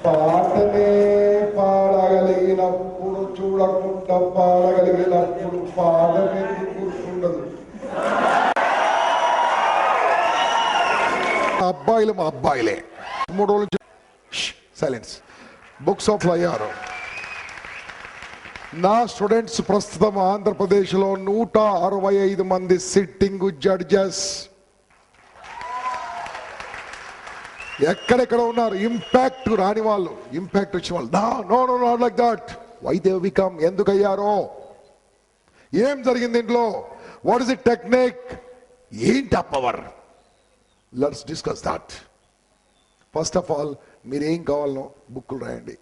పాటనే పాడగలిగినప్పుడు చూడకుండా పాడగలిగినప్పుడు పాడమే కూర్చుండదు. అబ్బాయిలు మా అబ్బాయిలే 3 రోజులు సైలెన్స్ బుక్స్ ఆఫ్ అయ్యారు. నా స్టూడెంట్స్ ప్రస్తుతం ఆంధ్రప్రదేశ్లో 165 మంది సిట్టింగ్ జడ్జెస్ ఎక్కడెక్కడ ఉన్నారు. ఇంపాక్ట్ రాని వాళ్ళు, ఇంపాక్ట్ వచ్చిన వాళ్ళు no no not like that. Why they become, ఎందుకు అయ్యారో, ఏం జరిగింది ఇంట్లో, వాట్ ఇస్ ది టెక్నిక్, ఏంటి ఆ power, let's discuss that. First of all మీరు ఏం కావాలనో బుక్కులు రాయండి.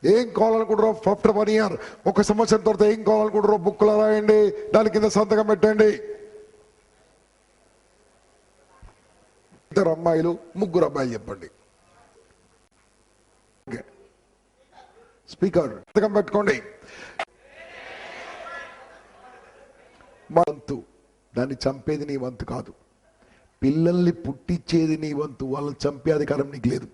ఏం కావాలనుకుంటారో ఆఫ్టర్ 1 ఇయర్, 1 సంవత్సరం తర్వాత ఏం కావాలనుకుంటారో బుక్కులు రాయండి, దాని కింద సంతకం పెట్టండి. 2 అమ్మాయిలు 3 అబ్బాయిలు చెప్పండి. స్పీకర్ సంతకం పెట్టుకోండి. వంతు, దాన్ని చంపేది నీ వంతు కాదు. పిల్లల్ని పుట్టించేది నీ వంతు, వాళ్ళని చంపే అధికారం నీకు లేదు.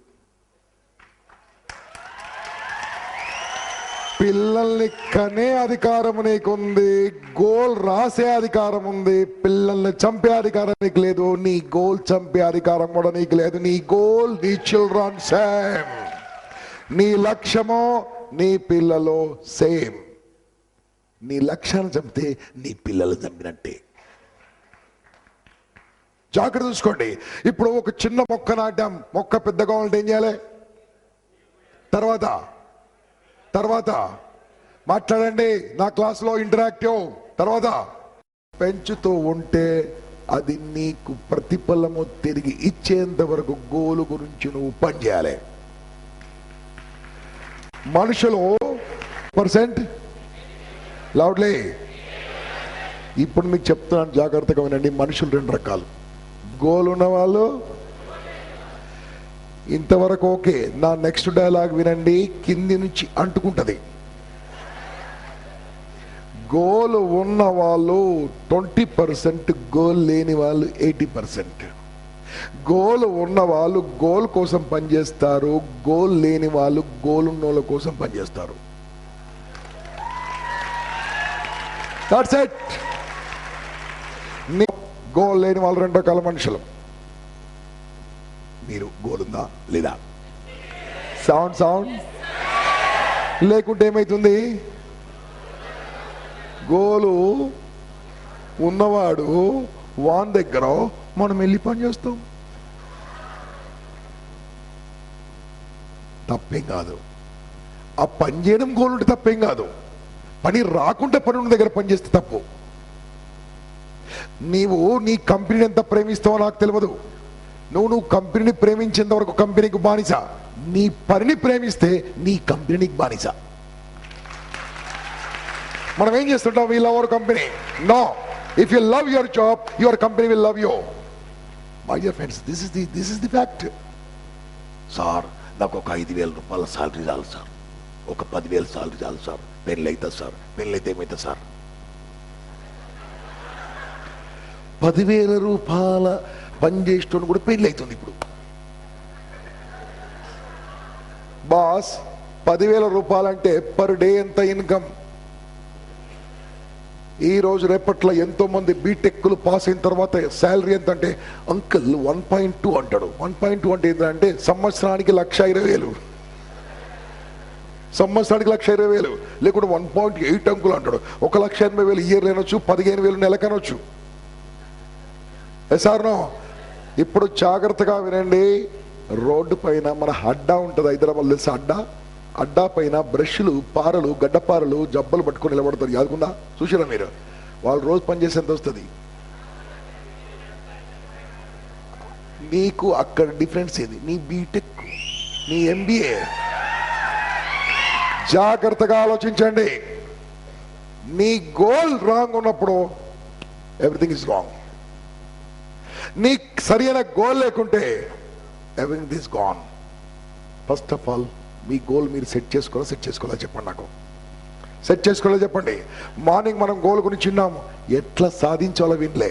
పిల్లల్ని కనే అధికారం నీకుంది, గోల్ రాసే అధికారం ఉంది. పిల్లల్ని చంపే అధికారం నీకు లేదు, నీ గోల్ చంపే అధికారం కూడా నీకు లేదు. నీ గోల్, నీ చిల్డ్రన్ సేమ్, నీ లక్ష్యమో నీ పిల్లలు సేమ్. నీ లక్ష్యాన్ని చంపితే నీ పిల్లలు చంపినట్టే. జాగ్రత్త చూసుకోండి. ఇప్పుడు ఒక చిన్న మొక్క నాటాం, మొక్క పెద్దగా ఉంటే ఏం చేయాలి? తర్వాత మాట్లాడండి, నా క్లాస్లో ఇంటరాక్టివ్. తర్వాత పెంచుతూ ఉంటే అది నీకు ప్రతిఫలము తిరిగి ఇచ్చేంత వరకు గోలు గురించి నువ్వు పనిచేయాలి. మనుషులు % లౌడ్లీ, ఇప్పుడు మీకు చెప్తున్నాను జాగ్రత్తగా వినండి. మనుషులు 2 రకాలు, గోల్ ఉన్న వాళ్ళు. ఇంతవరకు ఓకే, నా నెక్స్ట్ డైలాగ్ వినండి, కింది నుంచి అంటుకుంటుంది. గోల్ ఉన్న వాళ్ళు 20%, గోల్ లేని వాళ్ళు 80%. గోల్ ఉన్న వాళ్ళు గోల్ కోసం పనిచేస్తారు, గోల్ లేని వాళ్ళు గోల్ ఉన్న వాళ్ళ కోసం పనిచేస్తారు. That's it. గోల్ లేని వాళ్ళు 2 రకాల మనుషులు. మీరు గోల్ ఉందా లేదా? సౌండ్ లేకుంటే ఏమైతుంది? గోలు ఉన్నవాడు వాన్ దగ్గర మనం వెళ్ళి పని చేస్తాం. తప్పేం కాదు, ఆ పని చేయడం గోల్ ఉంటే తప్పేం కాదు. పని రాకుంటే పని ఉన్న దగ్గర పని చేస్తే తప్పు. నీవు నీ కంపెనీని ఎంత ప్రేమిస్తావో నాకు తెలియదు. నువ్వు కంపెనీని ప్రేమించేంత వరకు కంపెనీకి బానిస. నీ పనిని ప్రేమిస్తే నీ కంపెనీకి బానిస. మనం ఏం చేస్తుంటాం? We love our company. No, if you love your job, your company will love you. My dear friends, this is the fact. Sir, నాకు ఒక 5,000 రూపాయల సాలరీ చాలు సార్, ఒక 10,000 సాలరీ చాలు సార్, పెళ్ళి అవుతుంది సార్. పెళ్ళి అయితే ఏమవుతుంది సార్? 10,000 రూపాయల పని చేసేటోని కూడా పెళ్ళి అవుతుంది. ఇప్పుడు బాస్ 10,000 రూపాయలంటే పర్ డే ఎంత ఇన్కమ్? ఈ రోజు రేపట్లో ఎంతో మంది బీటెక్లు పాస్ అయిన తర్వాత శాలరీ ఎంత అంటే, అంకుల్ 1.2 అంటాడు. 1.2 అంటే ఏంటంటే సంవత్సరానికి 1,20,000. సంవత్సరానికి 1,20,000. లేకుంటే 1.8 అంకుల్ అంటాడు. 1,80,000 ఇయర్ లేనొచ్చు, 15,000 నెలకనొచ్చు. ఎసార్నో? ఇప్పుడు జాగ్రత్తగా వినండి. రోడ్డు పైన మన అడ్డా ఉంటుంది, హైదరాబాద్ తెలుసా? అడ్డా పైన బ్రష్లు, పారలు, గడ్డపారలు, జబ్బలు పట్టుకొని నిలబడతారు. యాదుకుందా? చూసారా మీరు? వాళ్ళు రోజు పనిచేసి ఎంత వస్తుంది? నీకు అక్కడ డిఫరెన్స్ ఏది? నీ బీటెక్, నీ MBA. జాగ్రత్తగా ఆలోచించండి. నీ గోల్ రాంగ్ ఉన్నప్పుడు ఎవ్రీథింగ్ ఇస్ రాంగ్. నీ సరైన గోల్ లేకుంటే everything is gone. First of all me goal మీరు సెట్ చేసుకోవాలా చెప్పండి. నాకు సెట్ చేసుకోవాలో చెప్పండి. మార్నింగ్ మనం గోల్ గురించి విన్నాము, ఎట్లా సాధించాలో వినలే.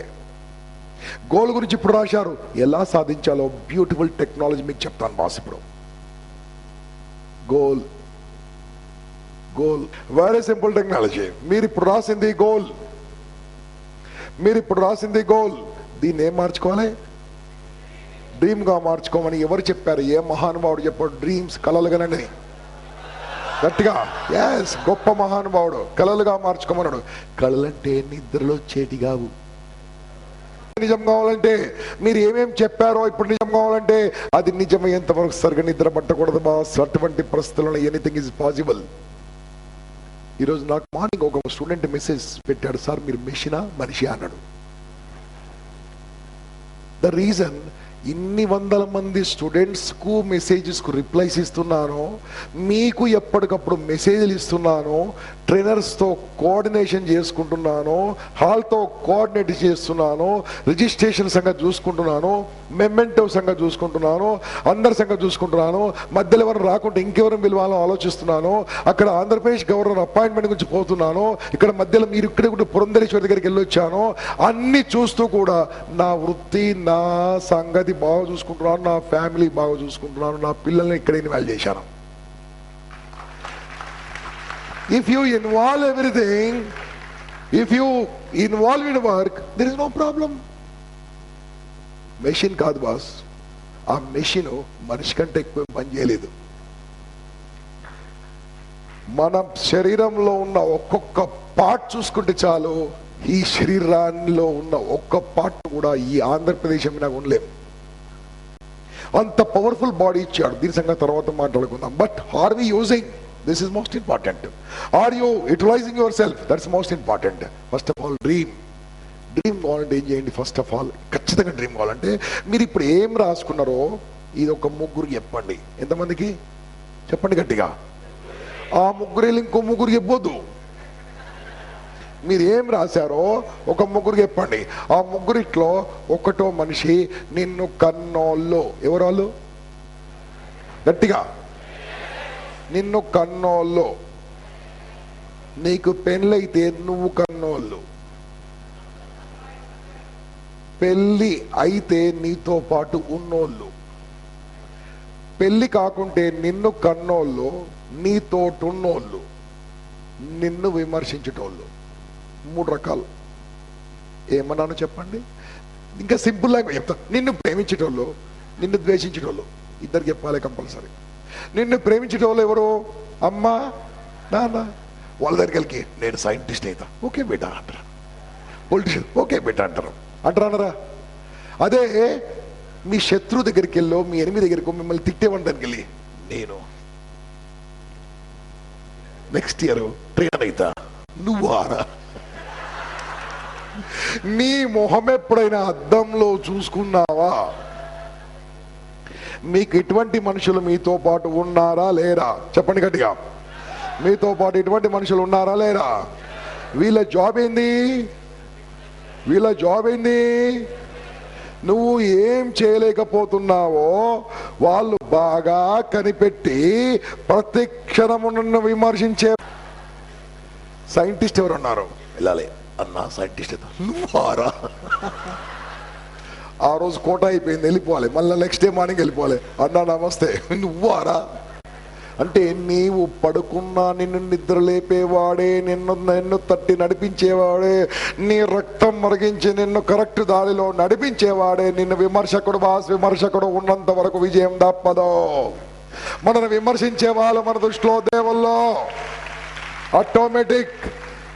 గోల్ గురించి ఇప్పుడు రాశారు, ఎలా సాధించాలో బ్యూటిఫుల్ టెక్నాలజీ మీకు చెప్తాను బాస్. ఇప్పుడు goal goal very simple technology. మీరు ఇప్పుడు రాసింది గోల్, మీరు ఇప్పుడు రాసింది గోల్. దీన్ని ఏం మార్చుకోవాలి? డ్రీమ్ గా మార్చుకోమని ఎవరు చెప్పారు? ఏ మహానుభావుడు చెప్పాడు? డ్రీమ్స్ కలలుగానని గట్టిగా. ఎస్, గొప్ప మహానుభావుడు కలలుగా మార్చుకోమన్నాడు. కళలంటే నిద్రలో చేటి కావు. నిజం కావాలంటే మీరు ఏమేం చెప్పారో ఇప్పుడు నిజం కావాలంటే అది నిజమయ్యేంత వరకు సరిగ్గా నిద్ర పట్టకూడదు బాస్. అటువంటి పరిస్థితుల్లో ఎనీథింగ్ ఈజ్ పాసిబుల్. ఈరోజు నాకు మార్నింగ్ ఒక స్టూడెంట్ మెసేజ్ పెట్టాడు, సార్ మీరు మెషినా మనిషి అన్నాడు. ద రీజన్, ఇన్ని వందల మంది స్టూడెంట్స్కు మెసేజెస్కు రిప్లైస్ ఇస్తున్నాను, మీకు ఎప్పటికప్పుడు మెసేజ్లు ఇస్తున్నాను, ట్రైనర్స్తో కోఆర్డినేషన్ చేసుకుంటున్నాను, హాల్తో కోఆర్డినేట్ చేస్తున్నాను, రిజిస్ట్రేషన్ సంగతి చూసుకుంటున్నాను, మెమెంటో సంగతి చూసుకుంటున్నాను, అందరి సంగతి చూసుకుంటున్నాను, మధ్యలో ఎవరు రాకుంటే ఇంకెవరు పిలవాలో ఆలోచిస్తున్నాను, అక్కడ ఆంధ్రప్రదేశ్ గవర్నర్ అపాయింట్మెంట్ గురించి పోతున్నాను, ఇక్కడ మధ్యలో మీరు ఇక్కడ పురంధరేశ్వరి దగ్గరికి వెళ్ళొచ్చాను. అన్ని చూస్తూ కూడా నా వృత్తి, నా సంగతి బాగా చూసుకుంటున్నాను, నా ఫ్యామిలీ బాగా చూసుకుంటున్నాను, నా పిల్లల్ని ఇక్కడ ఇన్వాల్వ్ చేశాను. If you involve everything, if you involve in work, there is no problem. Machine కాదు బాస్, ఆ మెషిన్ మనిషి కంటే ఎక్కువ పని చేయలేదు. మన శరీరంలో ఉన్న ఒక్కొక్క పార్ట్ చూసుకుంటే చాలు, ఈ శరీరాల్లో ఉన్న ఒక్క పార్ట్ కూడా ఈ ఆంధ్రప్రదేశ్ మీద ఉండలేము. అంత పవర్ఫుల్ బాడీ ఇచ్చాడు. దీని సంగతి తర్వాత మాట్లాడుకుందాం. But are we using? This is most important. Are you utilising yourself? That's most important. First of all dream. Dream కావాలంటే ఏం చేయండి? ఫస్ట్ ఆఫ్ ఆల్ ఖచ్చితంగా డ్రీమ్ కావాలంటే మీరు ఇప్పుడు ఏం రాసుకున్నారో ఇది ఒక ముగ్గురు చెప్పండి. ఎంతమందికి చెప్పండి గట్టిగా. ఆ ముగ్గురు ఇంకో ముగ్గురు చెప్పొద్దు. మీరు ఏం రాశారో ఒక ముగ్గురు చెప్పండి. ఆ ముగ్గురిట్లో ఒకటో మనిషి నిన్ను కన్నోళ్ళు. ఎవరు వాళ్ళు? గట్టిగా. నిన్ను కన్నోళ్ళు. నీకు పెళ్ళైతే నువ్వు కన్నోళ్ళు. పెళ్ళి అయితే నీతో పాటు ఉన్నోళ్ళు. పెళ్ళి కాకుంటే నిన్ను కన్నోళ్ళు, నీతోటున్నోళ్ళు, నిన్ను విమర్శించేటోళ్ళు. 3 రకాలు. ఏమన్నాను చెప్పండి? ఇంకా సింపుల్ లాగా చెప్తా. నిన్ను ప్రేమించేటోళ్ళు, నిన్ను ద్వేషించేటోళ్ళు. ఇద్దరు చెప్పాలి కంపల్సరీ. నిన్ను ప్రేమించేటోళ్ళు ఎవరు? అమ్మ, నాన్న. వాళ్ళ దగ్గరికి నేను సైంటిస్ట్ అవుతా, ఓకే బేటా అంటారు. పొలిటీషియన్, ఓకే బేటా అంటారు. అంటారా? అదే మీ శత్రు దగ్గరికి వెళ్ళో, మీ ఎనిమిది దగ్గరికి మిమ్మల్ని తిట్టేవాడి దగ్గరికి వెళ్ళి నేను నెక్స్ట్ ఇయర్ ట్రైనర్ అవుతా, నువ్వు ఆరా. నీ మొహం ఎప్పుడైనా అద్దంలో చూసుకున్నావా? మీకు ఇటువంటి మనుషులు మీతో పాటు ఉన్నారా లేరా? చెప్పండి గట్టిగా. మీతో పాటు ఇటువంటి మనుషులు ఉన్నారా లేరా? వీళ్ళ జాబ్ ఏంది? వీళ్ళ జాబ్ ఏంది? నువ్వు ఏం చేయలేకపోతున్నావో వాళ్ళు బాగా కనిపెట్టి ప్రతి క్షణము నన్ను విమర్శించే సైంటిస్ట్ ఎవరు ఉన్నారు? వెళ్ళాలి అన్నా, సైంటిస్ట్ నువ్వారా? ఆ రోజు కోట అయిపోయింది, వెళ్ళిపోవాలి. మళ్ళీ నెక్స్ట్ డే మార్నింగ్ వెళ్ళిపోవాలి. అన్నా నమస్తే, నువ్వారా అంటే నీవు పడుకున్నా నిన్ను నిద్ర లేపేవాడే, నిన్ను తట్టి నడిపించేవాడే, నీ రక్తం మరిగించి నిన్ను కరెక్ట్ దారిలో నడిపించేవాడే నిన్ను విమర్శకుడు బాస్. విమర్శకుడు ఉన్నంత వరకు విజయం తప్పదు. మనల్ని విమర్శించే వాళ్ళు మన దృష్టిలో దేవుల్లో ఆటోమేటిక్.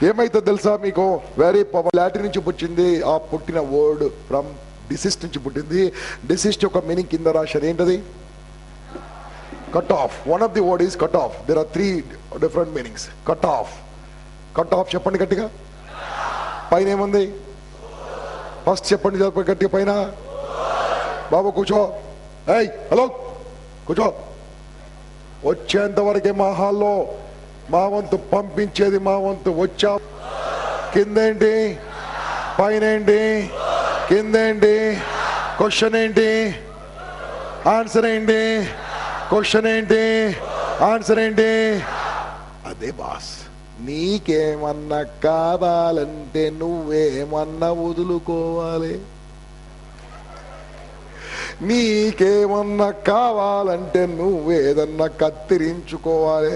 ఏమైతే తెలుసా మీకు? Very power. లాటిన్ నుంచి పుట్టింది. ఆ పుట్టిన వర్డ్ ఫ్రమ్ డిసిస్ట్ నుంచి పుట్టింది. డిసిస్ట్ యొక్క మీనింగ్ కింద రాశారు. ఏంటది? Cut off. One of the word is cut off. There are 3 different meanings. Cut off. Cut off చెప్పండి గట్టిగా. పైన ఏముంది? ఫస్ట్ చెప్పండి గట్టిగా. పైన బాబు కూర్చో. ఏయ్ హలో కూర్చో. వచ్చేంత వరకే మా హాల్లో మా వంతు పంపించేది మా వంతు. వచ్చా. కిందేంటి? పైన ఏంటి? కిందేంటి? క్వశ్చన్ ఏంటి? ఆన్సర్ ఏంటి? క్వశ్చన్ ఏంటి? ఆన్సర్ ఏంటి? అదే బాస్. నీకేమన్నా కావాలంటే నువ్వేమన్నా వదులుకోవాలి. నీకేమన్నా కావాలంటే నువ్వేదన్నా కత్తిరించుకోవాలి.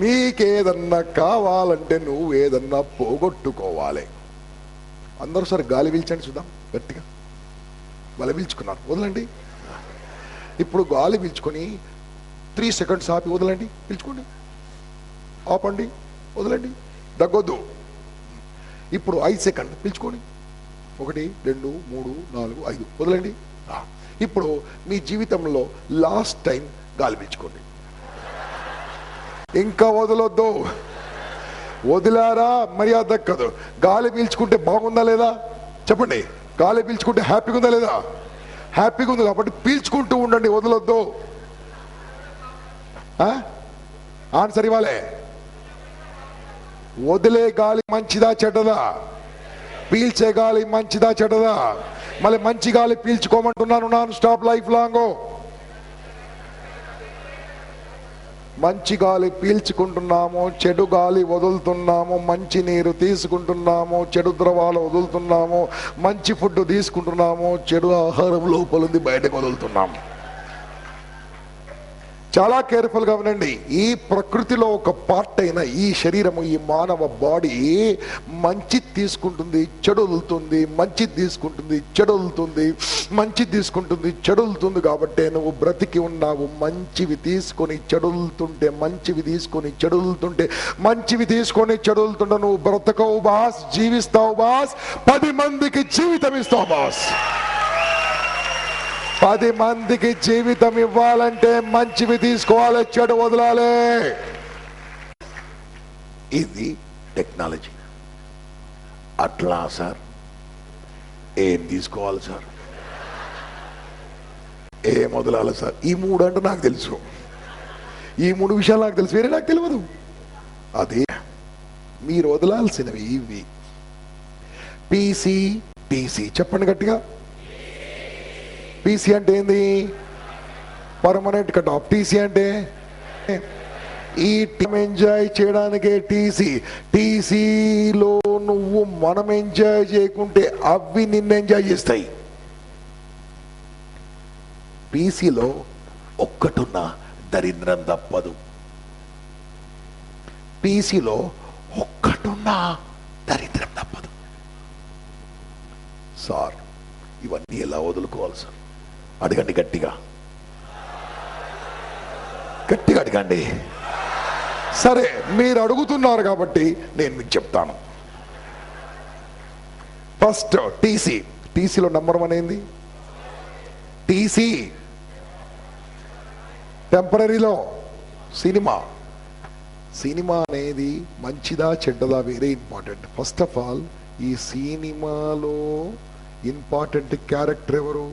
నీకేదన్నా కావాలంటే నువ్వేదన్నా పోగొట్టుకోవాలి. అందరూ సరే గాలి పీల్చండి చూద్దాం గట్టిగా. గాలి పీల్చుకున్నారు, వదలండి. ఇప్పుడు గాలి పీల్చుకొని 3 సెకండ్స్ ఆపి వదలండి. పీల్చుకోండి, ఆపండి, వదలండి, దగ్గొద్దు. ఇప్పుడు 5 సెకండ్ పీల్చుకోండి. 1 2 3 4 5 వదలండి. ఇప్పుడు మీ జీవితంలో లాస్ట్ టైం గాలి పీల్చుకోండి. ఇంకా వదలొద్దు. వదిలారా మర్యాద దక్కదు. గాలి పీల్చుకుంటే బాగుందా లేదా చెప్పండి. గాలి పీల్చుకుంటే హ్యాపీగా ఉందా లేదా? హ్యాపీగా ఉంది కాబట్టి పీల్చుకుంటూ ఉండండి, వదలొద్దు. ఆన్సర్ ఇవ్వాలి. వదిలే గాలి మంచిదా చెడ్డదా? పీల్చే గాలి మంచిదా చెడ్డదా? మళ్ళీ మంచి గాలి పీల్చుకోమంటున్నాను నాన్ స్టాప్ లైఫ్ లాంగ్. మంచి గాలి పీల్చుకుంటున్నాము, చెడు గాలి వదులుతున్నాము. మంచి నీరు తీసుకుంటున్నాము, చెడు ద్రవాలు వదులుతున్నాము. మంచి ఫుడ్ తీసుకుంటున్నాము, చెడు ఆహారం లోపలింది బయటకు వదులుతున్నాము. చాలా కేర్ఫుల్ గా వినండి. ఈ ప్రకృతిలో ఒక పార్ట్ అయిన ఈ శరీరము, ఈ మానవ బాడీ మంచి తీసుకుంటుంది, చెడు వదులుతుంది. మంచి తీసుకుంటుంది, చెడు వదులుతుంది. మంచి తీసుకుంటుంది, చెడు వదులుతుంది. కాబట్టి నువ్వు బ్రతికి ఉన్నావు. మంచివి తీసుకొని చెడు వదులుతుంటే, మంచివి తీసుకొని చెడు వదులుతుంటే, మంచివి తీసుకొని చెడు వదులుతుంటే నువ్వు బ్రతకవు బాస్, జీవిస్తావు బాస్, 10 మందికి జీవితం ఇస్తావు బాస్. 10 మందికి జీవితం ఇవ్వాలంటే మంచివి తీసుకోవాలి, చెడు వదలాలి. ఇది టెక్నాలజీ. అట్లా సార్ ఏం తీసుకోవాలి సార్, ఏం వదలాలి సార్? ఈ 3 అంటే నాకు తెలుసు. ఈ 3 విషయాలు నాకు తెలుసు, వేరే నాకు తెలియదు. అదే మీరు వదలాల్సినవి ఇవి. పీసీ, టీసీ చెప్పండి గట్టిగా. పీసీ అంటే ఏంది? Permanent cut off. టీసీ అంటే ఈ టీమ్ ఎంజాయ్ చేయడానికే టీసీ. టీసీలో నువ్వు మనం ఎంజాయ్ చేయకుంటే అవి నిన్ను ఎంజాయ్ చేస్తాయి. పీసీలో ఒక్కటున్న దరిద్రం తప్పదు. పీసీలో ఒక్కటున్న దరిద్రం తప్పదు. సార్ ఇవన్నీ ఎలా వదులుకోవాలి సార్? అడగండి గట్టిగా, గట్టిగా అడగండి. సరే మీరు అడుగుతున్నారు కాబట్టి నేను మీకు చెప్తాను. First TC. టీసీలో నంబర్ 1 ఏంది? TC టెంపరీలో cinema. సినిమా అనేది మంచిదా చెడ్డదా very important. First of all ఈ సినిమాలో ఇంపార్టెంట్ క్యారెక్టర్ ఎవరు?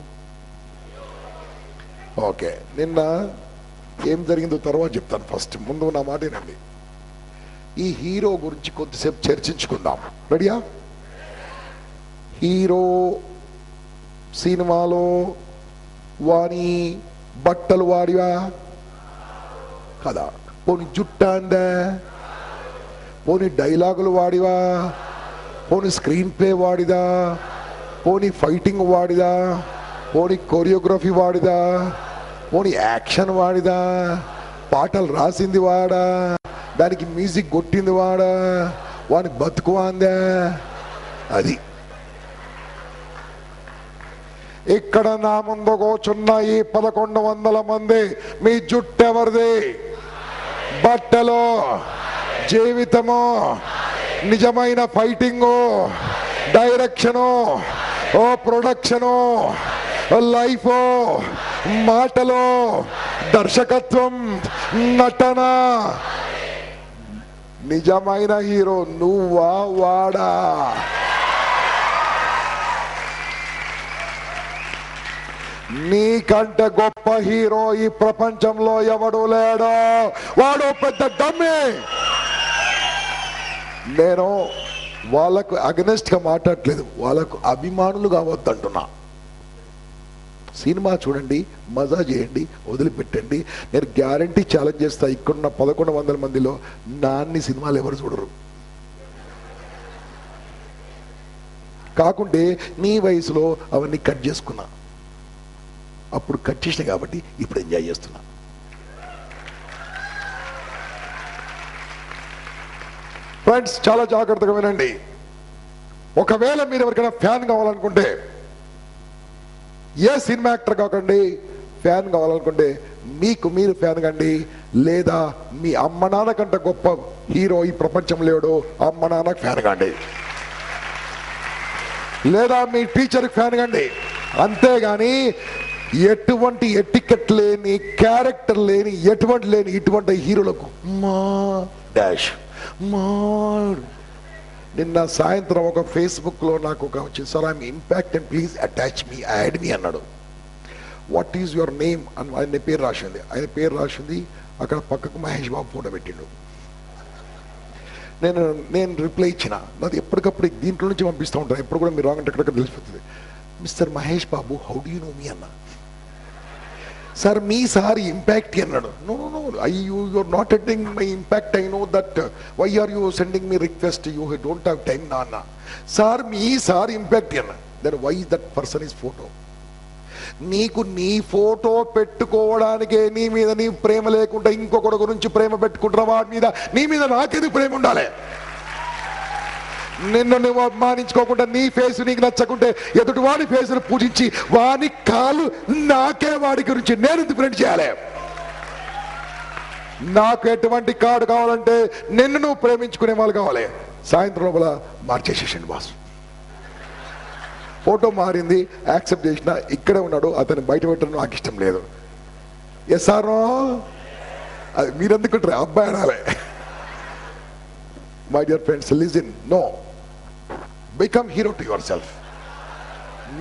ఓకే, నిన్న ఏం జరిగిందో తర్వాత చెప్తాను. ఫస్ట్ ముందు నా మాట వినండి. ఈ హీరో గురించి కొద్దిసేపు చర్చించుకుందాం. రెడీయా? హీరో సినిమాలో వాని బట్టలు వాడివా కదా? పోనీ జుట్టు అందా? పోనీ డైలాగులు వాడివా? పోనీ స్క్రీన్ ప్లే వాడిదా? పోనీ ఫైటింగ్ వాడిదా? పోనీ కొరియోగ్రఫీ వాడిదా? పోనీ యాక్షన్ వాడిదా? పాటలు రాసింది వాడా? దానికి మ్యూజిక్ కొట్టింది వాడా? వాని బతుకు అందా? అది ఇక్కడ నా ముందు కూర్చున్న ఈ 1100 మంది మీ జుట్టు ఎవరిది? బట్టలో జీవితము, నిజమైన ఫైటింగు, డైరెక్షను, ఓ ప్రొడక్షను, లైఫ్, మాటలో దర్శకత్వం, నటన. నిజమైన హీరో నువ్వా వాడా? నీకంటే గొప్ప హీరో ఈ ప్రపంచంలో ఎవడు లేడో. వాడు పెద్ద డమ్మి. నేను వాళ్ళకు అగనెస్ట్ గా మాట్లాడట్లేదు, వాళ్ళకు అభిమానులు కావద్దంటున్నా. సినిమా చూడండి, మజా చేయండి, వదిలిపెట్టండి. నేను గ్యారంటీ ఛాలెంజ్ చేస్తా, ఇక్కడున్న 1100 మందిలో నాన్ని సినిమాలు ఎవరు చూడరు. కాకుంటే నీ వయసులో అవన్నీ కట్ చేసుకున్నా, అప్పుడు కట్ చేసిన కాబట్టి ఇప్పుడు ఎంజాయ్ చేస్తున్నా. ఫ్రెండ్స్, చాలా జాగ్రత్తగా వినండి. ఒకవేళ మీరు ఎవరికైనా ఫ్యాన్ కావాలనుకుంటే, ఏ సినిమా యాక్టర్ కాకండి, ఫ్యాన్ కావాలనుకుంటే మీకు మీరు ఫ్యాన్ కండి. లేదా మీ అమ్మ నాన్న కంటే గొప్ప హీరో ఈ ప్రపంచం లేడు, అమ్మ నాన్నకు ఫ్యాన్ కండి. లేదా మీ టీచర్కి ఫ్యాన్ కండి. అంతేగాని ఎటువంటి ఎటికెట్ లేని, క్యారెక్టర్ లేని, ఇటువంటి హీరోలకు మా డాష్ మాడు. నిన్న సాయంత్రం ఒక ఫేస్బుక్లో నాకు ఒక వచ్చింది, sir I am impact and please attach me, add me అన్నాడు. వాట్ ఈజ్ యువర్ నేమ్ అని ఆయన పేరు రాసింది. అక్కడ పక్కకు మహేష్ బాబు ఫోటో పెట్టిండు. నేను రిప్లై ఇచ్చిన, నాది ఎప్పటికప్పుడు దీంట్లో నుంచి పంపిస్తూ ఉంటాను. ఎప్పుడు కూడా మీరు రాంగ్ అంటే ఎక్కడిక్కడ తెలిసిపోతుంది. Mister Mahesh Babu, how do you know me అన్న. సార్ మీ సార్ ఇంపాక్ట్ అన్నాడు. No you are not attending my impact, I know that, why are you sending me request, you don't have time నా అన్న. Sir me sir impact అన్న. Then why that person is photo. నీకు నీ photo పెట్టుకోవడానికే నీ మీద నీ ప్రేమ లేకుండా ఇంకొకటి గురించి ప్రేమ పెట్టుకుంటున్న వాడి మీద నీ మీద నాకేది ప్రేమ ఉండాలి. నిన్ను నువ్వు అభిమానించుకోకుండా, నీ ఫేస్ నీకు నచ్చకుంటే ఎదుటి వాడి ఫేస్ను పూజించి వాని కాలు నాకే వాడి గురించి నేను డిఫరెంట్ చేయాలి. నాకు ఎటువంటి కార్డు కావాలంటే నిన్ను నువ్వు ప్రేమించుకునే వాళ్ళు కావాలి. సాయంత్రం లోపల మార్చేసేసండి బాస్. ఫోటో మారింది, యాక్సెప్ట్ చేసిన, ఇక్కడే ఉన్నాడు, అతను బయట పెట్టడం నాకు ఇష్టం లేదు. Yes or no? అది మీరెందుకుంటారు, అబ్బాయి అనాలే. My dear friends, listen, no, become hero to yourself.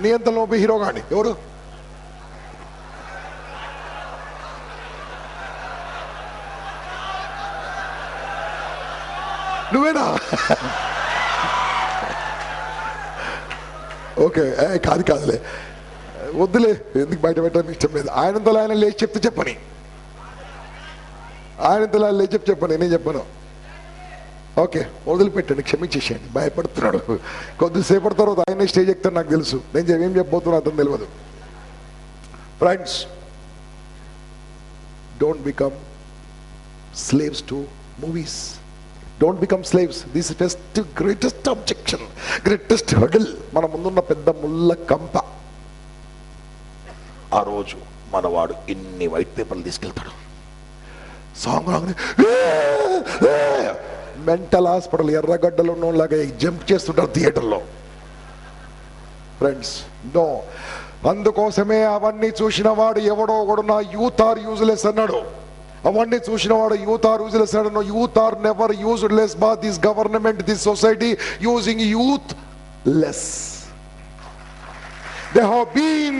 నీ అంత లోపే హీరో కాండి. ఎవరు? నువ్వేనా? ఓకే, కాదులే, వద్దులే, ఎందుకు బయట పెట్టడం ఇష్టం లేదు. ఆయనంతలో ఆయన లేచి చెప్తే చెప్పని, ఆయనంతలో ఆయన లేచి చెప్పని, నేను చెప్పను. ఓకే, వదిలిపెట్టండి, క్షమించేసేయండి. భయపడుతున్నాడు. కొద్దిసేపటి తర్వాత ఆయన స్టేజ్ ఎక్కుతాడు, నాకు తెలుసు. నేను ఏం చెప్పబోతున్నా అతను తెలియదు. Friends, don't become slaves to movies. Don't become slaves. This is the greatest objection, greatest hurdle. మన ముందున్న పెద్ద ముళ్ళ కంప. ఆ రోజు మనవాడు ఇన్ని వైట్ పేపర్లు తీసుకెళ్తాడు. సాంగ్ మెంటల్ హాస్పిటల్ ఎర్రగడ్డలో ఉన్నలాగా జంప్ చేస్తుంటారు థియేటర్లో. Friends, no. అందుకోసమే అవన్నీ చూసిన వాడు ఎవడో ఒకడు నా యూత్ ఆర్ యూజ్లెస్ అన్నాడు. అవన్నీ చూసిన వాడు యూత్ ఆర్ యూజ్లెస్ అన్నాడు. Youth are never used less by this government, this society using youth less. They have been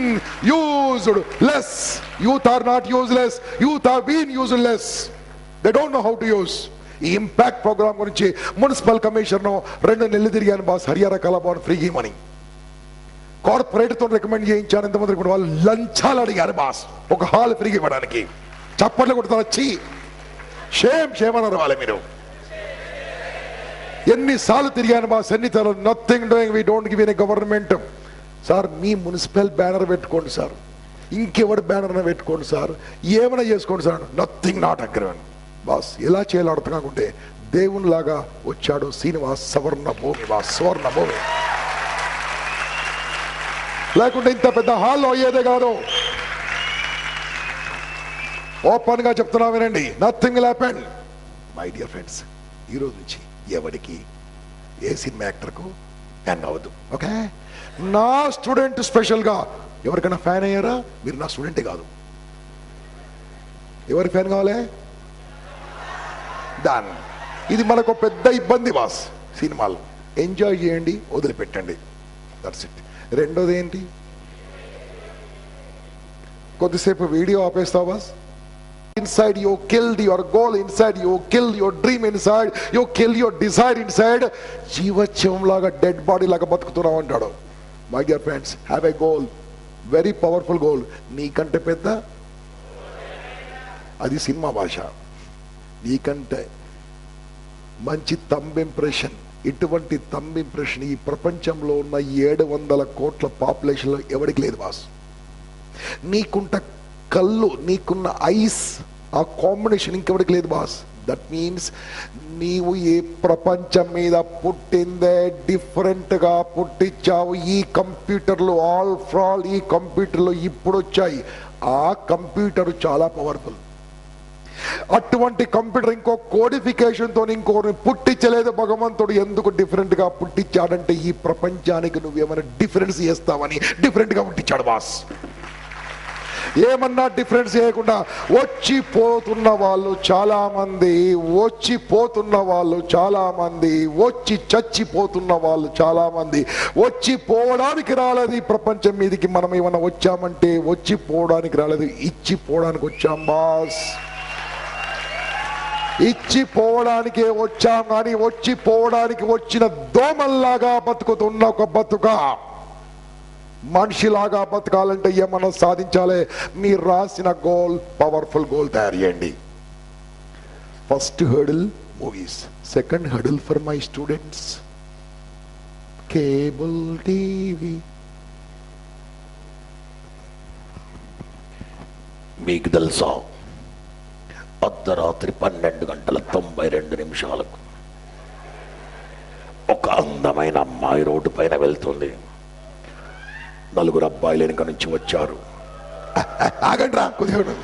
used less. Youth are not useless. Youth have been used less. They don't know how to use. ఈ impact programme గురించి municipal commissioner 2 నెలలు తిరిగాను boss. హరియారా Kalabhavan free ఇవ్వమని కార్పొరేట్తో recommend చేయించాను. ఎంతమంది వాళ్ళు లంచాలు అడిగారు బాస్ ఒక హాల్ ఫ్రీగా ఇవ్వడానికి. చప్పట్లు కొడుతారు. వచ్చి షేమ్ అన్నారు వాళ్ళే. మీరు ఎన్నిసార్లు తిరిగాను బాస్, ఎన్నిసార్లు. Nothing doing, we don't give any government. Sir, me municipal banner పెట్టుకోండి సార్, ఇంకెవరి బ్యానర్ పెట్టుకోండి సార్, ఏమైనా చేసుకోండి sir. Nothing, not agreement. Boss ఎలా చేయాలో అర్థం కాకుంటే దేవుని లాగా వచ్చాడు శ్రీనివాస్. సవర్ణ భూమి బాస్, సువర్ణ భూమి. లేకుంటే ఇంత పెద్ద హాల్లో అయ్యేదే కాదు. ఓపెన్ గా చెప్తున్నా వినండి, nothing will happen. My dear friends, ఈ రోజు నుంచి ఎవరికి, ఏ సినిమా యాక్టర్కు ఫ్యాన్ కావద్దు. ఓకే, నా స్టూడెంట్ స్పెషల్ గా ఎవరికైనా ఫ్యాన్ అయ్యారా? మీరు నా స్టూడెంటే కాదు. ఎవరి ఫ్యాన్ కావాలి? దాన్. ఇది మనకు పెద్ద ఇబ్బంది బాస్. సినిమాలు ఎంజాయ్ చేయండి, వదిలిపెట్టండి, దట్స్ ఇట్. రెండోది ఏంటి? కొద్దిసేపు వీడియో ఆపేస్తావు boss. Inside you killed your goal, inside you kill your dream, inside you kill your desire inside. జీవత్వం లాగా, డెడ్ బాడీ లాగా బతుకుతున్నావు అంటాడు. My dear friends, have a goal, very powerful goal. నీకంటే పెద్ద, అది సినిమా భాష. నీకంటే మంచి థంబ్ ఇంప్రెషన్ ఇటువంటి థంబ్ ఇంప్రెషన్ ఈ ప్రపంచంలో ఉన్న 700 కోట్ల పాపులేషన్లో ఎవరికి లేదు బాస్. నీకుంట కళ్ళు, నీకున్న ఐస్, ఆ కాంబినేషన్ ఇంకెవరికి లేదు బాస్. దట్ మీన్స్ నీవు ఈ ప్రపంచం మీద పుట్టిందే డిఫరెంట్గా పుట్టించావు. ఈ కంప్యూటర్లు ఈ కంప్యూటర్లు ఇప్పుడు వచ్చాయి. ఆ కంప్యూటర్ చాలా పవర్ఫుల్. అటువంటి కంప్యూటర్ ఇంకో కోడిఫికేషన్తో ఇంకోని పుట్టించలేదు భగవంతుడు. ఎందుకు డిఫరెంట్గా పుట్టించాడంటే ఈ ప్రపంచానికి నువ్వేమైనా డిఫరెన్స్ చేస్తావని డిఫరెంట్గా పుట్టించాడు బాస్. ఏమన్నా డిఫరెన్స్ చేయకుండా వచ్చిపోతున్న వాళ్ళు చాలా మంది, వచ్చిపోతున్న వాళ్ళు చాలా మంది, వచ్చి చచ్చిపోతున్న వాళ్ళు చాలా మంది. వచ్చిపోవడానికి రాలేదు ఈ ప్రపంచం మీదకి. మనం ఏమన్నా వచ్చామంటే వచ్చిపోవడానికి రాలేదు, ఇచ్చిపోవడానికి వచ్చాం బాస్. ఇచ్చిపోవడానికే వచ్చాం కానీ వచ్చిపోవడానికి వచ్చిన దోమల్లాగా బతుకుతున్న ఒక బతుక. మనిషిలాగా బతకాలంటే ఏమన్నా సాధించాలి. మీరు రాసిన గోల్ పవర్ఫుల్ గోల్ తయారు చేయండి. First hurdle movies, second hurdle for my students cable TV. మీకు తెలుసా అర్ధరాత్రి 12:92 ఒక అందమైన అమ్మాయి రోడ్డు పైన వెళ్తుంది. 4 అబ్బాయిలు వెనుక నుంచి వచ్చారు. ఆగండి రా కొద్దిగా,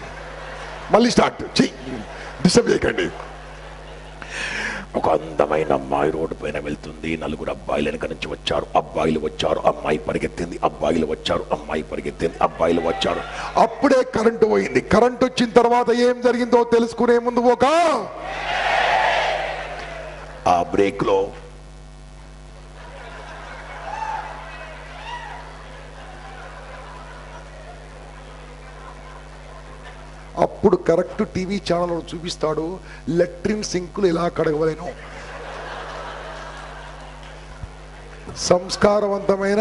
మళ్ళీ స్టార్ట్ డిస్టర్బ్ చేయకండి. ఒక అందమైన అమ్మాయి రోడ్డు పైన వెళ్తుంది. 4 అబ్బాయిలు వెనుక నుంచి వచ్చారు. అబ్బాయిలు వచ్చారు, అమ్మాయి పరిగెత్తింది. అబ్బాయిలు వచ్చారు, అమ్మాయి పరిగెత్తింది. అబ్బాయిలు వచ్చారు. అప్పుడే కరెంటు పోయింది. కరెంటు వచ్చిన తర్వాత ఏం జరిగిందో తెలుసుకునే ముందు ఒక ఆ బ్రేక్ లో అప్పుడు కరెక్ట్ టీవీ ఛానల్ చూపిస్తాడు లెట్రిన్ సింకులు ఎలా కడగవలేను. సంస్కారవంతమైన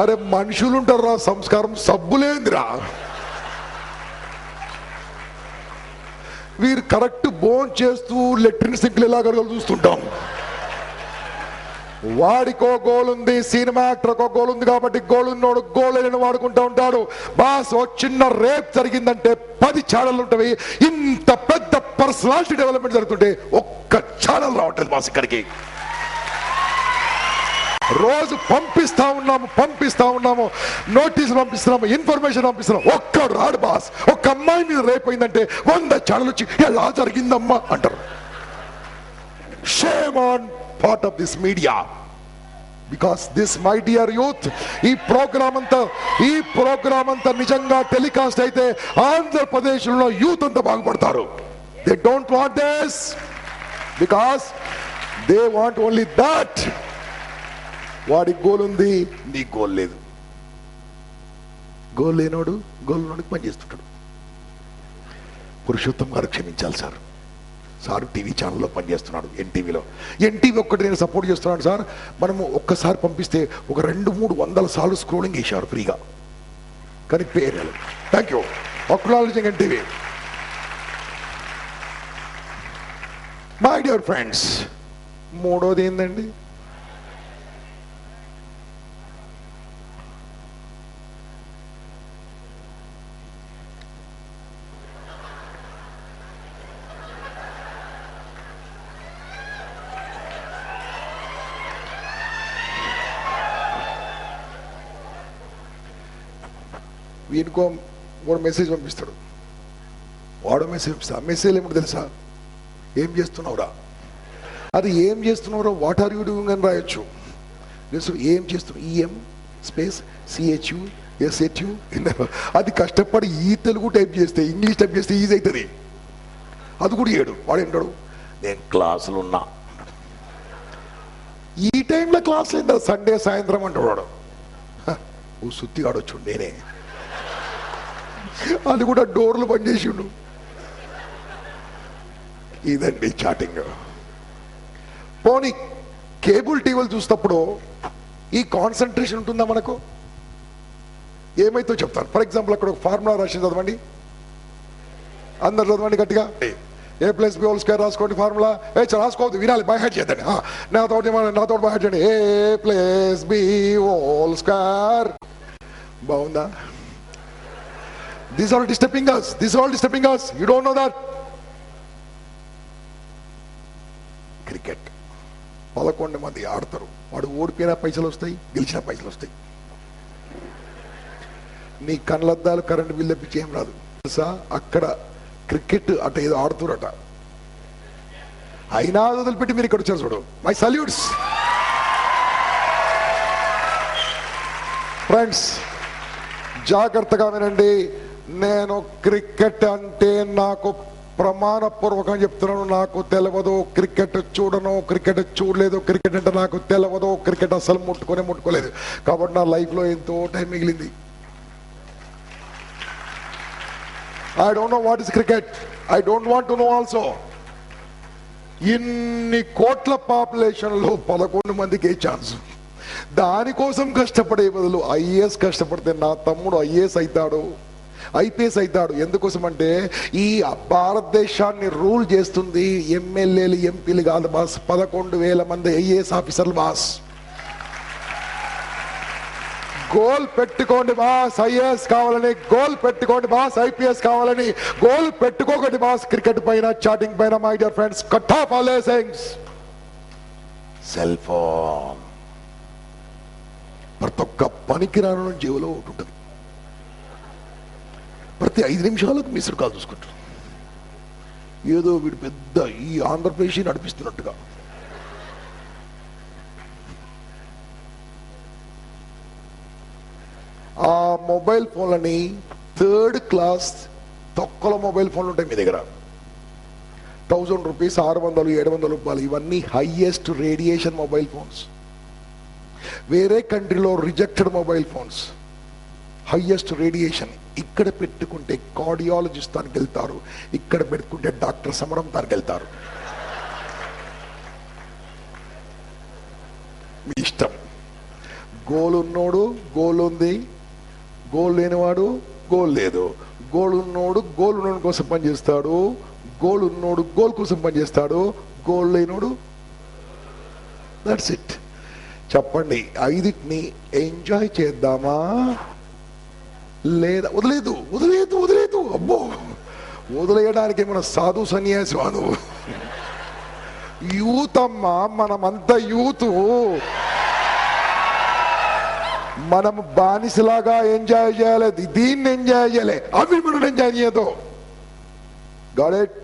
అరే మనుషులుంటారా, సంస్కారం సబ్బులేందిరా. వీరు కరెక్ట్ బోన్ చేస్తూ లెట్రిన్ సింకులు ఎలా కడగలు చూస్తుంటాం. వాడికో గోల్ ఉంది, సినిమా యాక్టర్కో గోల్ ఉంది కాబట్టి గోల్ ఉన్నోడు గోల్ అని వాడుకుంటూ ఉంటాడు. బాస్ ఓ చిన్న రేప్ జరిగిందంటే 10 ఛానళ్ళు ఉంటాయి. ఇంత పెద్ద పర్సనాలిటీ డెవలప్మెంట్ జరుగుతుంటే ఒక్క ఛానల్ రావట్లేదు బాస్. ఇక్కడికి రోజు పంపిస్తా ఉన్నాము, నోటీసులు పంపిస్తున్నాము, ఇన్ఫర్మేషన్ పంపిస్తున్నాము, ఒక్కడు రాడు బాస్. ఒక్క అమ్మాయి మీద రేప్ అయిందంటే 100 ఛానల్ వచ్చి ఎలా జరిగిందమ్మా అంటారు. Shame on part of this media, because this my dear youth, ఈ ప్రోగ్రామ్ అంతా నిజంగా టెలికాస్ట్ అయితే ఆంధ్రప్రదేశ్లో యూత్ అంతా బాగుపడతారు. they don't want this because they want only that. వాడి గోల్ ఉంది, నీ గోల్ లేదు. గోల్ లేనోడు గోల్ ఉన్నోడికి పని చేస్తుంటాడు. పురుషోత్తం గారు క్షమించాలి సార్. సార్ టీవీ ఛానల్లో పనిచేస్తున్నాడు, ఎన్టీవీలో. ఎన్టీవీ ఒక్కటి నేను సపోర్ట్ చేస్తున్నాను సార్. మనము ఒక్కసారి పంపిస్తే ఒక 200-300 సార్లు స్క్రోలింగ్ చేశారు ఫ్రీగా, కానీ పేరు. Thank you, acknowledging NTV. My dear friends, మూడోది ఏందండి? వీనికో వాడు మెసేజ్ పంపిస్తాడు, వాడు మెసేజ్ పంపిస్తాడు. ఆ మెసేజ్ ఏమిటో తెలుసా? ఏం చేస్తున్నావురా. అది ఏం చేస్తున్నావురా, వాట్ ఆర్ యూ డూయింగ్ అని రాయొచ్చు. ఏం చేస్తున్నావు, ఈఎం స్పేస్ సిహెచ్యు ఎస్హెచ్యు. అది కష్టపడి ఈ తెలుగు టైప్ చేస్తే, ఇంగ్లీష్ టైప్ చేస్తే ఈజీ అవుతుంది. అది కూడా చేయడు. వాడు ఏంటాడు, నేను క్లాసులు ఉన్నా. ఈ టైంలో క్లాస్ లేదా, సండే సాయంత్రం అంటాడు వాడు. ఓ సుత్తిగాడొచ్చు, నేనే. అది కూడా డోర్లు పనిచేసిండు. ఇదండి చాటింగ్. పోనీ కేబుల్ టీవీలు చూసినప్పుడు ఈ కాన్సన్ట్రేషన్ ఉంటుందా మనకు? ఏమైతే చెప్తాను. ఫర్ ఎగ్జాంపుల్ అక్కడ ఒక ఫార్ములా రాసి చదవండి, అందరు చదవండి గట్టిగా. A+B² రాసుకోండి ఫార్ములా. రాసుకోవద్దు, వినాలి, బై హెడ్ చేద్దండి. నాతో బై హెడ్ చేయండి. A+B² బాగుందా? These are disturbing us. You don't know that. Cricket 11 మంది ఆడతారు. వాడు ఓడిపోయిన పైసలు వస్తాయి, గెలిచిన పైసలు వస్తాయి. నీ కళ్ళద్దాలు కరెంట్ బిల్ తెప్పించి ఏం రాదు తెలుసా? అక్కడ క్రికెట్ అట ఏదో ఆడుతురట, అయినా వదిలిపెట్టి మీరు ఇక్కడ వచ్చారు చూడు. My salutes friends. జాగ్రత్తగా వినండి. నేను క్రికెట్ అంటే నాకు ప్రమాణపూర్వకంగా చెప్తున్నాను, నాకు తెలియదు. క్రికెట్ చూడను, క్రికెట్ చూడలేదు, క్రికెట్ అంటే నాకు తెలియదు, క్రికెట్ అసలు ముట్టుకోలేదు. కాబట్టి నా లైఫ్లో ఎంతో టైం మిగిలింది. I don't know what is cricket. I don't want to know also. ఇన్ని కోట్ల పాపులేషన్లో 11 మందికి ఛాన్స్. దానికోసం కష్టపడే బదులు ఐఏఎస్ కష్టపడితే నా తమ్ముడు ఐఏఎస్ అవుతాడు, ఐపీఎస్ అవుతాడు. ఎందుకోసం అంటే ఈ భారతదేశాన్ని రూల్ చేస్తుంది ఎమ్మెల్యేలు, ఎంపీలు కాదు బాస్, 11,000 మంది ఐఏఎస్ ఆఫీసర్లు బాస్. గోల్ పెట్టుకోండి బాస్, ఐఏఎస్ కావాలని. గోల్ పెట్టుకోండి బాస్, ఐపీఎస్ కావాలని. గోల్ పెట్టుకోకండి బాస్ క్రికెట్ పైన, చాటింగ్ పైన. My dear friends, cut off all these things. Cell phone ప్రతి ఒక్క పనికిరాను జీవులో ఒకటి ఉంటుంది. ప్రతి 5 నిమిషాలకు మిస్డ్ కాల్ చూసుకుంటారు. ఏదో వీడు పెద్ద ఈ ఆంధ్రప్రదేశ్ నడిపిస్తున్నట్టుగా. ఆ మొబైల్ ఫోన్లని 3rd క్లాస్ తొక్కల మొబైల్ ఫోన్లు ఉంటాయి మీ దగ్గర. 1000 రూపీస్, 600, 700 రూపాయలు. ఇవన్నీ హైయెస్ట్ రేడియేషన్ మొబైల్ ఫోన్స్. వేరే కంట్రీలో rejected mobile phones, highest radiation. ఇక్కడ పెట్టుకుంటే కార్డియాలజిస్ట్ దానికి వెళ్తారు, ఇక్కడ పెట్టుకుంటే డాక్టర్ సమరం దానికి వెళ్తారు. మీ ఇష్టం. గోల్ ఉన్నోడు గోల్ ఉంది, గోల్ లేనివాడు గోల్ లేదు. గోల్ ఉన్నోడు గోల్ ఉన్నోడు కోసం పనిచేస్తాడు, గోల్ ఉన్నోడు గోల్ కోసం పనిచేస్తాడు, గోల్ లేనోడు. That's it. చెప్పండి, 5ని ఎంజాయ్ చేద్దామా లేదా? వదిలేదు. అబ్బో, వదిలేయడానికి ఏమన్నా సాధు సన్యాసి వాడు? యూత్ అమ్మా, మనమంతా యూత్. మనం బానిసలాగా ఎంజాయ్ చేయాలి, దీన్ని ఎంజాయ్ చేయాలి, అవి మనం ఎంజాయ్ చేయదు. Got it?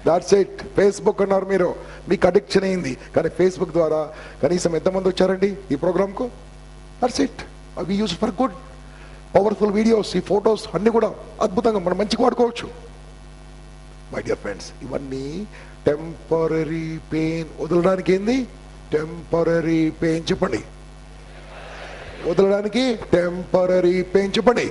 That's it. Facebook అన్నారు మీరు, మీకు అడిక్షన్ అయింది. కానీ ఫేస్బుక్ ద్వారా కనీసం ఎంతమంది వచ్చారండి ఈ ప్రోగ్రామ్కు? That's it. అవి use for good. Powerful videos, ఈ ఫొటోస్ అన్ని కూడా అద్భుతంగా మనం మంచిగా వాడుకోవచ్చు. మై డియర్ ఫ్రెండ్స్, ఇవన్నీ టెంపరీ పెయిన్. వదలడానికి ఏంది? Temporary pain. చెప్పండి, వదలడానికి టెంపరీ పెయిన్. చెప్పండి.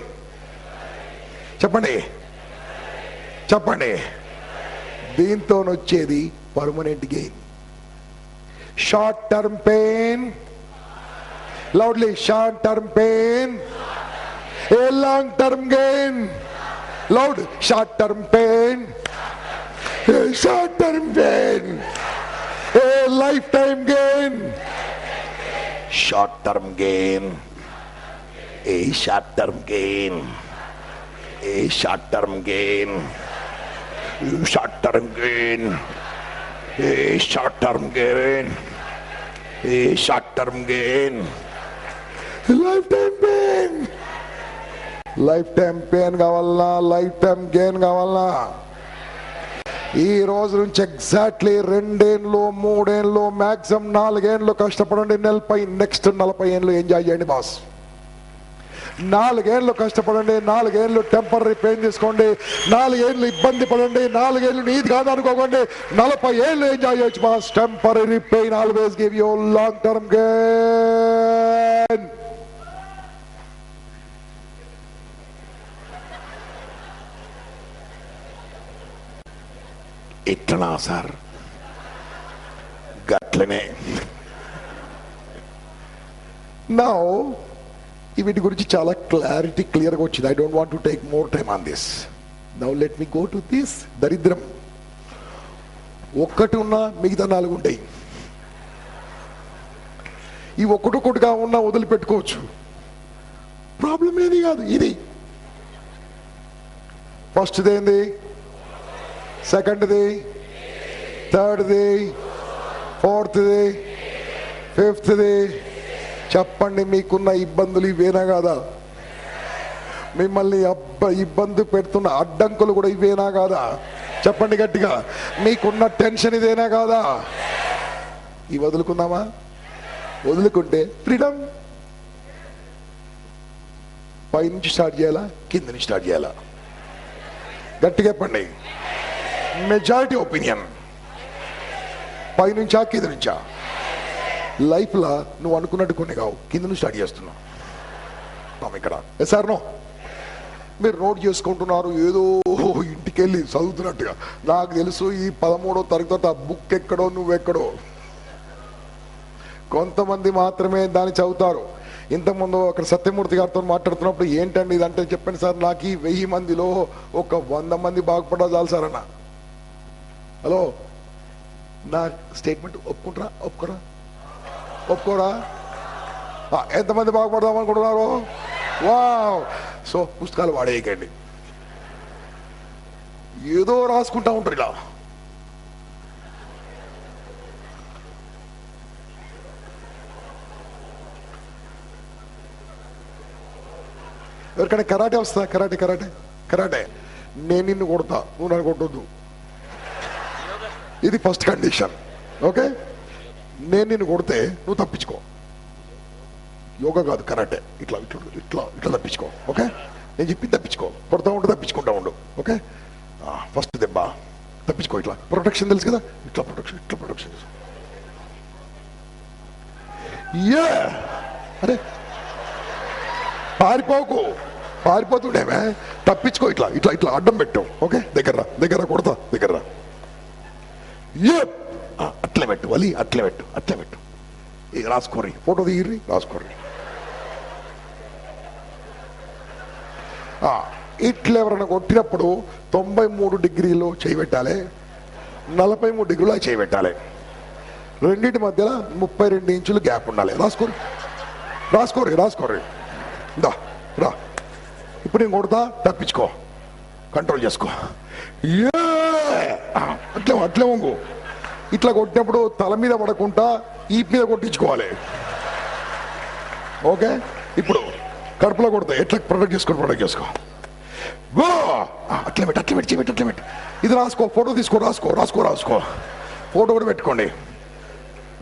దీంతో వచ్చేది permanent gain. Short term pain. Loudly, short term pain. A long term gain. Loud, short term pain. Short term pain. A lifetime gain. Short term gain. A short term gain. A short term gain. Short term gain. A short term gain. A short term gain. Lifetime pain. Lifetime pain కావాలన్నా, lifetime gain కావాలన్నా, ఈ రోజు నుంచి exactly 2 ఏళ్ళు, 3 ఏళ్ళు, maximum 4 ఏళ్ళు కష్టపడండి. Next 40 ఏళ్ళు ఎంజాయ్ చేయండి బాస్. 4 ఏళ్ళు కష్టపడండి, 4 ఏళ్ళు టెంపరీ పెయిన్ తీసుకోండి, 4 ఏళ్ళు ఇబ్బంది పడండి, 4 ఏళ్ళు నీది కాదు అనుకోకండి, 40 ఏళ్ళు ఎంజాయ్ చేయొచ్చు boss. Temporary pain always give you long term gain. ఇట్లనా సార్? గట్లనే. నౌ వీటి గురించి చాలా క్లియర్గా వచ్చింది. I don't want to take more time on this. Now let me go to this దరిద్రం. ఒక్కటి ఉన్నా మిగతా 4 ఉంటాయి. ఈ ఒక్కటొక్కటిగా ఉన్నా వదిలిపెట్టుకోవచ్చు, ప్రాబ్లం ఏది కాదు. ఇది ఫస్ట్ది ఏంది, సెకండ్ది, థర్డ్ది, ఫోర్త్ది, ఫిఫ్త్ది. చెప్పండి, మీకున్న ఇబ్బందులు ఇవేనా కాదా? మిమ్మల్ని ఇబ్బంది పెడుతున్న అడ్డంకులు కూడా ఇవేనా కాదా? చెప్పండి గట్టిగా. మీకున్న టెన్షన్ ఇదేనా కాదా? ఇవి వదులుకుందామా? వదులుకుంటే ఫ్రీడమ్. పైనుంచి స్టార్ట్ చేయాలా, కింద నుంచి స్టార్ట్ చేయాలా? గట్టిగా చెప్పండి. మెజారిటీ ఒపీనియన్ పైనుంచా కింద నుంచా? లైఫ్లో నువ్వు అనుకున్నట్టు కొన్ని కావు, కింద నుంచి స్టార్ట్ చేస్తున్నావు. ఇక్కడ సార్ నో, మీరు నోట్ చేసుకుంటున్నారు ఏదో ఇంటికి వెళ్ళి చదువుతున్నట్టుగా. నాకు తెలుసు ఈ 13వ తరగతి ఆ బుక్ ఎక్కడో నువ్వెక్కడో. కొంతమంది మాత్రమే దాన్ని చదువుతారు. ఇంతకుముందు అక్కడ సత్యమూర్తి గారితో మాట్లాడుతున్నప్పుడు ఏంటండి ఇదంటే చెప్పండి సార్, నాకు ఈ 1000 మందిలో ఒక 100 మంది బాగుపడ్డా చాలు సార్ అన్న. హలో, నా స్టేట్మెంట్ ఒప్పుకుంటారా? ఒప్పుకోరా? ఎంతమంది బాగుపడదాం అనుకుంటున్నారు? వావ్. సో పుస్తకాలు వాడేయకండి, ఏదో రాసుకుంటా ఉంటారు ఇలా. ఎవరికైనా కరాటే వస్తా? కరాటే నేను నిన్ను కొడతా, నువ్వు నన్ను కొట్టొద్దు. ఇది ఫస్ట్ కండిషన్. ఓకే, నేను నిన్ను కొడితే నువ్వు తప్పించుకో. యోగా కాదు, కరాటే. ఇట్లా ఇట్లా ఇట్లా ఇట్లా తప్పించుకో. ఓకే, నేను చెప్పి తప్పించుకో. కొడతా ఉండు, తప్పించుకుంటా ఉండు. ఓకే, ఫస్ట్ దెబ్బ తప్పించుకో. ఇట్లా ప్రొటెక్షన్ తెలుసు కదా, ఇట్లా ప్రొటెక్షన్. అరే పారిపోతుండేమే, తప్పించుకో. ఇట్లా అడ్డం పెట్టావు. ఓకే, దగ్గర కొడతా, దగ్గర అట్లే పెట్టు, వలి అట్లే పెట్టు. రాసుకోరి, ఫోటో దిగిర్రి, రాసుకోర్రి. ఇట్లా ఎవరైనా కొట్టినప్పుడు 93 డిగ్రీలో చేయి పెట్టాలి, 43 డిగ్రీలో చేయి పెట్టాలి. రెండింటి మధ్యలో 32 ఇంచులు గ్యాప్ ఉండాలి. రాసుకోర్రి. రా. ఇప్పుడు నేను కొడతా, తప్పించుకో, కంట్రోల్ చేసుకో. అట్లే వంగు. ఇట్లా కొట్టినప్పుడు తల మీద పడకుండా ఈ మీద కొట్టించుకోవాలి. ఓకే, ఇప్పుడు కడుపులో కొడతా, ఎట్లా ప్రొటెక్ట్ చేసుకో. అట్లే పెట్టి. ఇది రాసుకో, ఫోటో తీసుకో, రాసుకో. ఫోటో కూడా పెట్టుకోండి.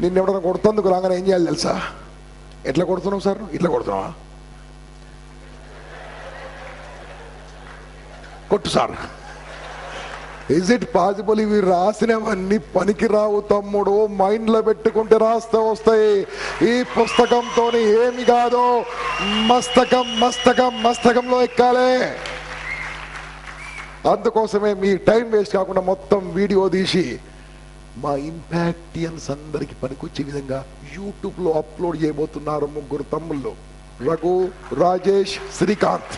నిన్ను ఎవడన్నా కొడుతందుకు రాగానే ఏం చేయాలి తెలుసా? ఎట్లా కొడుతున్నావు సార్? ఇట్లా కొడుతున్నావా? కొట్టు సార్. Is it possible? ఇవి రాసినవన్నీ పనికి రావు తమ్ముడు, మైండ్ లో పెట్టుకుంటే రాస్తే వస్తాయి. ఈ పుస్తకంతో ఏమి కాదు, మస్తకంలో ఎక్కాలే. అందుకోసమే మీ టైం వేస్ట్ కాకుండా మొత్తం వీడియో తీసి మా ఇంపాక్టియన్స్ అందరికి పనికొచ్చే విధంగా యూట్యూబ్ లో అప్లోడ్ చేయబోతున్నారు 3 తమ్ముళ్ళు, Raghu, Rajesh, Srikanth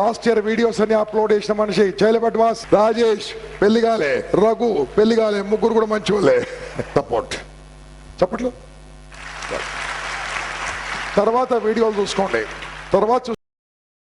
last year videos అన్ని అప్లోడ్ చేసిన మనిషి. చైలబట్వాస్, రాజేష్ పెళ్లిగాలే, రఘు పెళ్లిగాలే, 3 కూడా మంచి వాళ్ళే. సపోర్ట్ చప్పట్లు. తర్వాత వీడియోలు చూసుకోండి. తర్వాత